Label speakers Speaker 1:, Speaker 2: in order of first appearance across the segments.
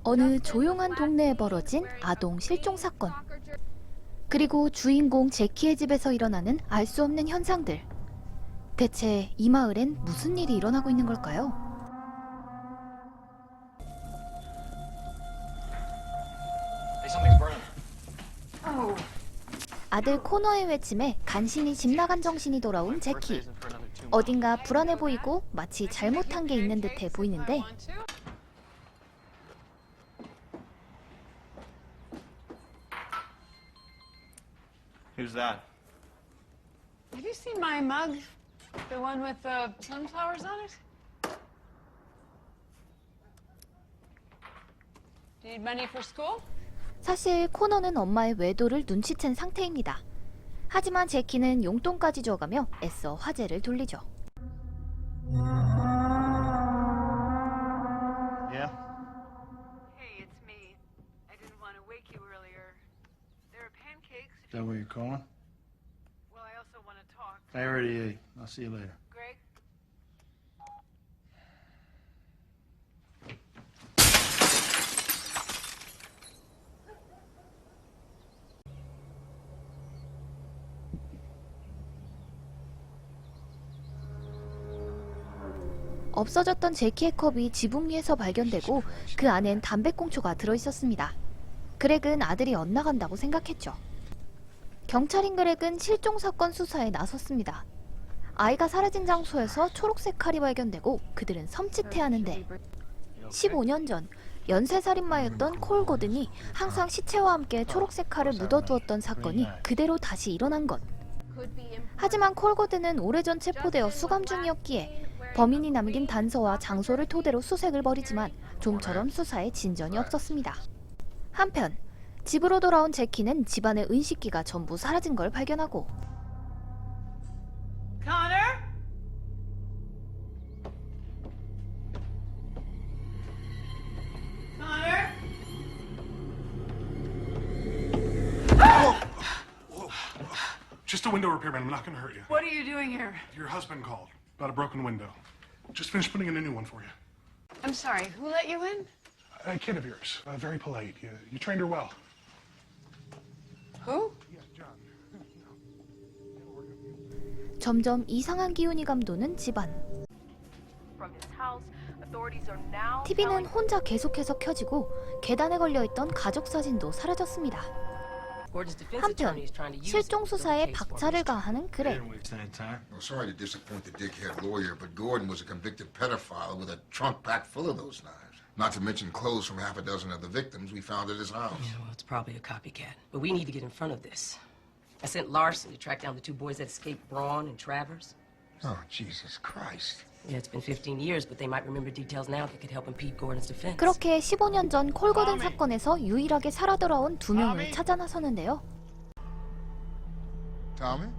Speaker 1: 어느 조용한 동네에 벌어진 아동 실종 사건. 그리고 주인공 제키의 집에서 일어나는 알 수 없는 현상들. 대체 이 마을엔 무슨 일이 일어나고 있는 걸까요? 아들 코너의 외침에 간신히 집 나간 정신이 돌아온 제키. 어딘가 불안해 보이고 마치 잘못한 게 있는 듯해 보이는데
Speaker 2: Who's that?
Speaker 3: Have you seen my mug? The one with the sunflowers on it? Do you need money for school?
Speaker 1: 사실 코너는 엄마의 외도를 눈치챈 상태입니다. 하지만 제키는 용돈까지 줘가며 애써 화제를 돌리죠.
Speaker 2: Yeah?
Speaker 3: Hey, it's me. I didn't want to wake you earlier. There are pancakes.
Speaker 4: Is that what you're calling?
Speaker 3: Well, I also want to talk.
Speaker 4: I already ate. I'll see you later.
Speaker 3: Greg?
Speaker 1: 없어졌던 제키의 컵이 지붕 위에서 발견되고 그 안엔 담배꽁초가 들어있었습니다. 그렉은 아들이 엇나간다고 생각했죠. 경찰인 그렉은 실종 사건 수사에 나섰습니다. 아이가 사라진 장소에서 초록색 칼이 발견되고 그들은 섬찟해하는데 15년 전 연쇄살인마였던 콜 고든이 항상 시체와 함께 초록색 칼을 묻어두었던 사건이 그대로 다시 일어난 것. 하지만 콜 고든은 오래전 체포되어 수감 중이었기에 범인이 남긴 단서와 장소를 토대로 수색을 벌이지만 좀처럼 수사에 진전이 없었습니다. 한편 집으로 돌아온 제키는 집안의 은식기가 전부 사라진 걸 발견하고
Speaker 3: Connor? Connor?
Speaker 5: Just a window repairman. I'm not going to hurt you.
Speaker 3: What are you doing here?
Speaker 5: Your husband called about a broken window. Just finished putting in a new one for you.
Speaker 3: I'm sorry, who let you in?
Speaker 5: A kid of yours. Very polite. You trained her well.
Speaker 3: Who?
Speaker 5: Yeah, John.
Speaker 1: 점점 이상한 기운이 감도는 집안. TV는 혼자 계속해서 켜지고 계단에 걸려있던 가족 사진도 사라졌습니다. 한편 실종 수사에 박차를 가하는 그렉.
Speaker 6: I'm sorry to disappoint the dickhead lawyer, but Gordon was a convicted pedophile with a trunk packed full of those knives. Not to mention clothes from half a dozen of the victims we found at his house.
Speaker 7: Yeah, well, it's probably a copycat. But we need to get in front of this. I sent Larson to track down the two boys that escaped, Braun and Travers.
Speaker 6: Oh, Jesus Christ.
Speaker 7: Yeah, it's been 15 years, but they might remember details now that could help impede Gordon's defense.
Speaker 1: 그렇게 15년 전 콜고든 사건에서 유일하게 살아 돌아온 두 명을 찾아 나서는데요.
Speaker 6: Tommy?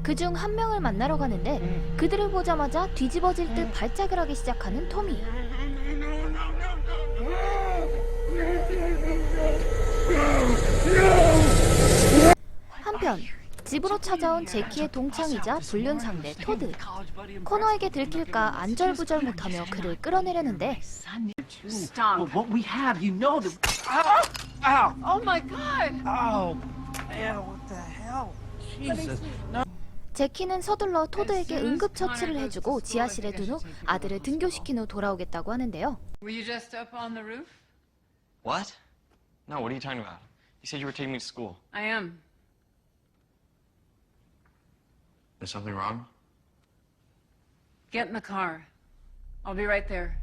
Speaker 1: 그중 한 명을 만나러 가는데 그들을 보자마자 뒤집어질 듯 발작을 하기 시작하는 토미. 한편 집으로 찾아온 제키의 동창이자 불륜 상대 토드. 코너에게 들킬까 안절부절 못하며 그를 끌어내려는데
Speaker 3: Stop.
Speaker 2: Well, what we have, you know that.
Speaker 3: Oh my god!
Speaker 2: Oh, man, what the hell? Jesus.
Speaker 1: 제키는 서둘러 토드에게 응급처치를 해주고 지하실에 둔 후 아들을 등교시킨 후 돌아오겠다고 하는데요.
Speaker 3: Were you just up on the roof?
Speaker 8: What? No, what are you talking about? You said you were taking me to school.
Speaker 3: I am.
Speaker 8: Is something wrong?
Speaker 3: Get in the car. I'll be right there.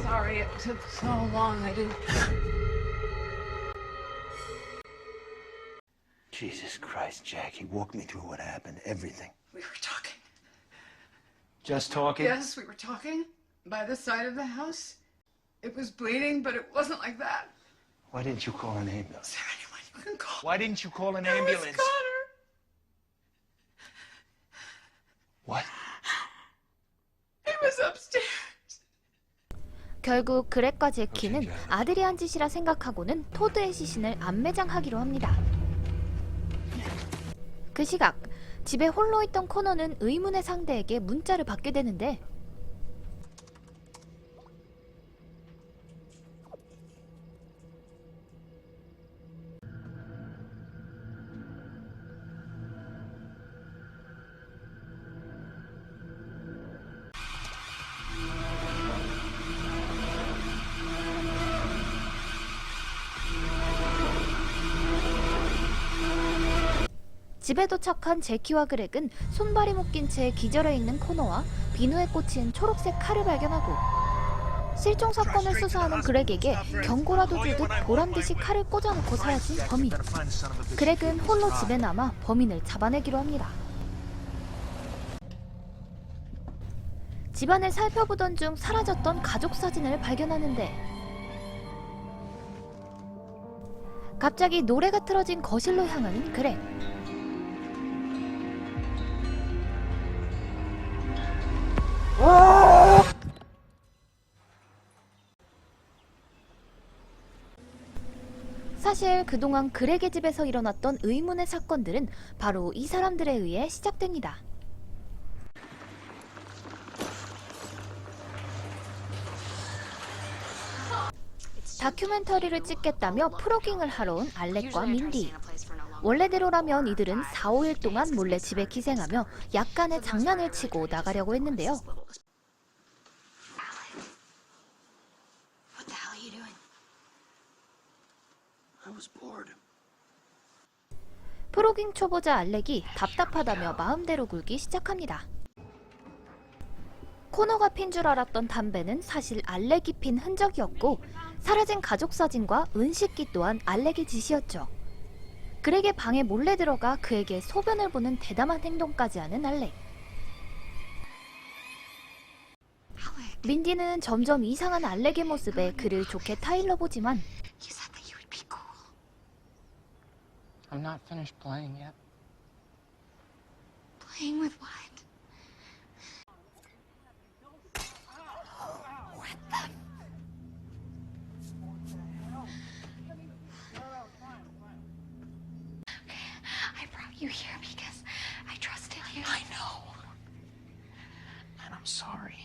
Speaker 3: Sorry it took so long. I didn't.
Speaker 9: Jesus Christ, Jackie, walk me through what happened, everything.
Speaker 3: We were talking.
Speaker 2: Just talking?
Speaker 3: Yes, we were talking by the side of the house. It was bleeding, but it wasn't like that.
Speaker 9: Why didn't you call an ambulance?
Speaker 3: Is there anyone you can call?
Speaker 9: Why didn't you call an
Speaker 3: It was
Speaker 9: ambulance?
Speaker 3: Connor.
Speaker 9: What?
Speaker 3: He was upstairs.
Speaker 1: 결국 그렉과 제키는 아들이 한 짓이라 생각하고는 토드의 시신을 안매장하기로 합니다. 그 시각 집에 홀로 있던 코너는 의문의 상대에게 문자를 받게 되는데 집에 도착한 제키와 그렉은 손발이 묶인 채 기절해 있는 코너와 비누에 꽂힌 초록색 칼을 발견하고 실종 사건을 수사하는 그렉에게 경고라도 주듯 보란듯이 칼을 꽂아놓고 사라진 범인. 그렉은 홀로 집에 남아 범인을 잡아내기로 합니다. 집안을 살펴보던 중 사라졌던 가족 사진을 발견하는데 갑자기 노래가 틀어진 거실로 향하는 그렉. 사실 그동안 그렉의 집에서 일어났던 의문의 사건들은 바로 이 사람들에 의해 시작됩니다. 다큐멘터리를 찍겠다며 프로깅을 하러 온 알렉과 민디. 원래대로라면 이들은 4, 5일 동안 몰래 집에 기생하며 약간의 장난을 치고 나가려고 했는데요.
Speaker 3: What the hell are you doing?
Speaker 9: I was bored.
Speaker 1: 프로깅 초보자 알렉이 답답하다며 마음대로 굴기 시작합니다. 코너가 핀 줄 알았던 담배는 사실 알렉이 핀 흔적이었고 사라진 가족 사진과 은식기 또한 알렉의 짓이었죠. 그렉의 방에 몰래 들어가 그에게 소변을 보는 대담한 행동까지 하는 알렉. 민디는 점점 이상한 알렉의 모습에 그를 좋게 타일러 보지만
Speaker 3: You said that you would be cool.
Speaker 8: I'm not finished playing yet.
Speaker 3: Playing with what? I brought you here because I trusted you.
Speaker 9: I know. And I'm sorry.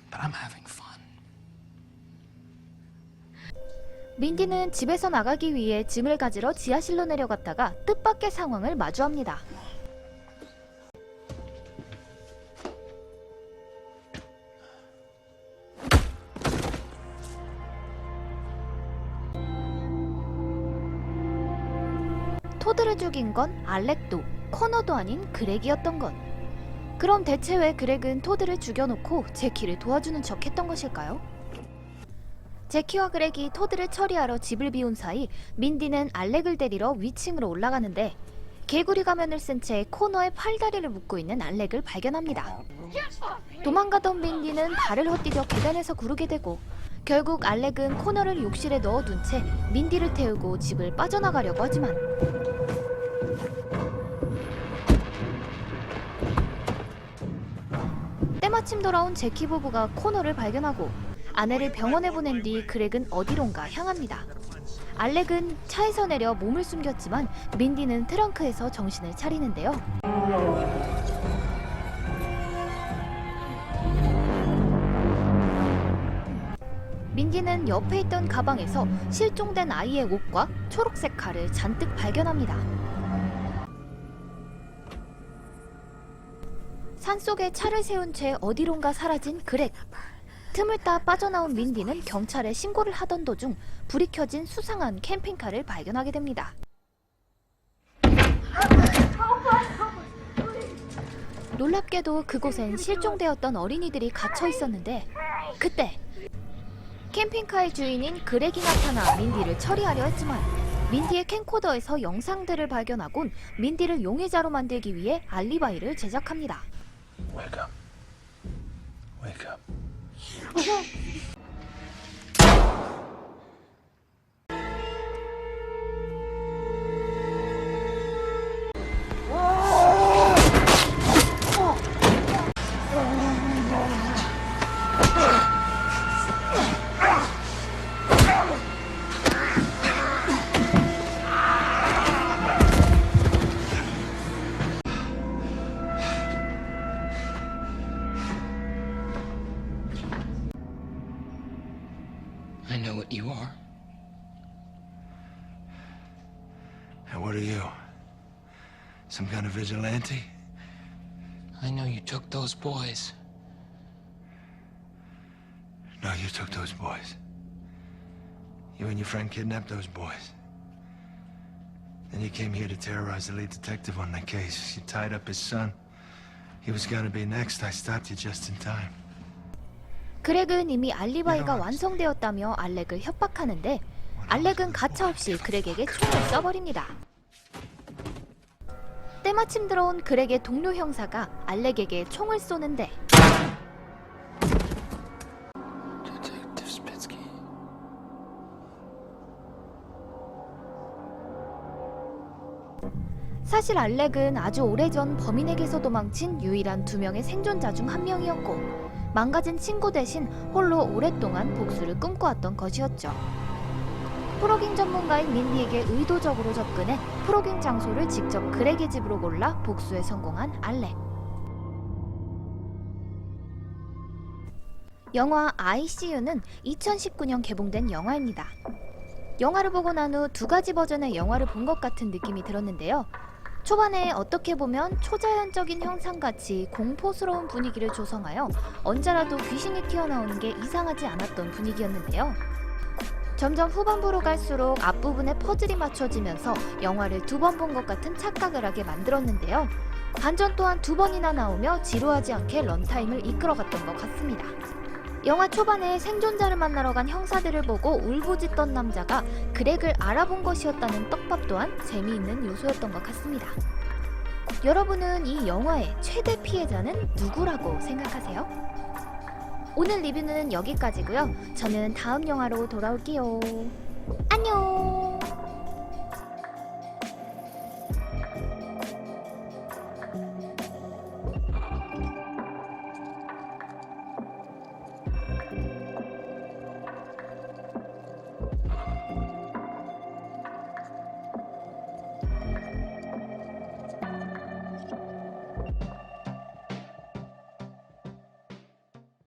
Speaker 9: But I'm having fun.
Speaker 1: 민디는 집에서 나가기 위해 짐을 가지러 지하실로 내려갔다가 뜻밖의 상황을 마주합니다. 토드를 죽인 건 알렉도 코너도 아닌 그렉이었던 것. 그럼 대체 왜 그렉은 토드를 죽여놓고 제키를 도와주는 척 했던 것일까요? 제키와 그렉이 토드를 처리하러 집을 비운 사이 민디는 알렉을 데리러 위층으로 올라가는데 개구리 가면을 쓴 채 코너에 팔다리를 묶고 있는 알렉을 발견합니다. 도망가던 민디는 발을 헛디뎌 계단에서 구르게 되고 결국 알렉은 코너를 욕실에 넣어둔 채 민디를 태우고 집을 빠져나가려고 하지만 때마침 돌아온 제키 부부가 코너를 발견하고 아내를 병원에 보낸 뒤 그렉은 어디론가 향합니다. 알렉은 차에서 내려 몸을 숨겼지만 민디는 트렁크에서 정신을 차리는데요. 민디는 옆에 있던 가방에서 실종된 아이의 옷과 초록색 칼을 잔뜩 발견합니다. 산속에 차를 세운 채 어디론가 사라진 그렉. 틈을 따 빠져나온 민디는 경찰에 신고를 하던 도중 불이 켜진 수상한 캠핑카를 발견하게 됩니다. 놀랍게도 그곳엔 실종되었던 어린이들이 갇혀 있었는데 그때 캠핑카의 주인인 그렉이 나타나 민디를 처리하려 했지만 민디의 캠코더에서 영상들을 발견하곤 민디를 용의자로 만들기 위해 알리바이를 제작합니다.
Speaker 9: Wake up. Wake up.
Speaker 10: I know what you are.
Speaker 9: And what are you? Some kind of vigilante?
Speaker 10: I know you took those boys.
Speaker 9: No, you took those boys. You and your friend kidnapped those boys. Then you came here to terrorize the lead detective on the case. You tied up his son. He was gonna be next. I stopped you just in time.
Speaker 1: 그렉은 이미 알리바이가 완성되었다며 알렉을 협박하는데 알렉은 가차없이 그렉에게 총을 쏴버립니다. 때마침 들어온 그렉의 동료 형사가 알렉에게 총을 쏘는데
Speaker 10: Detective Spitsky.
Speaker 1: 사실 알렉은 아주 오래전 범인에게서 도망친 유일한 2명의 생존자 중 한 명이었고 망가진 친구 대신 홀로 오랫동안 복수를 꿈꿔왔던 것이었죠. 프로깅 전문가인 민디에게 의도적으로 접근해 프로깅 장소를 직접 그렉의 집으로 골라 복수에 성공한 알렉. 영화 ICU는 2019년 개봉된 영화입니다. 영화를 보고 난 후 2가지 버전의 영화를 본 것 같은 느낌이 들었는데요. 초반에 어떻게 보면 초자연적인 형상같이 공포스러운 분위기를 조성하여 언제라도 귀신이 튀어나오는 게 이상하지 않았던 분위기였는데요. 점점 후반부로 갈수록 앞부분에 퍼즐이 맞춰지면서 영화를 2번 본 것 같은 착각을 하게 만들었는데요. 반전 또한 2번이나 나오며 지루하지 않게 런타임을 이끌어갔던 것 같습니다. 영화 초반에 생존자를 만나러 간 형사들을 보고 울부짖던 남자가 그렉을 알아본 것이었다는 떡밥 또한 재미있는 요소였던 것 같습니다. 여러분은 이 영화의 최대 피해자는 누구라고 생각하세요? 오늘 리뷰는 여기까지고요. 저는 다음 영화로 돌아올게요. 안녕!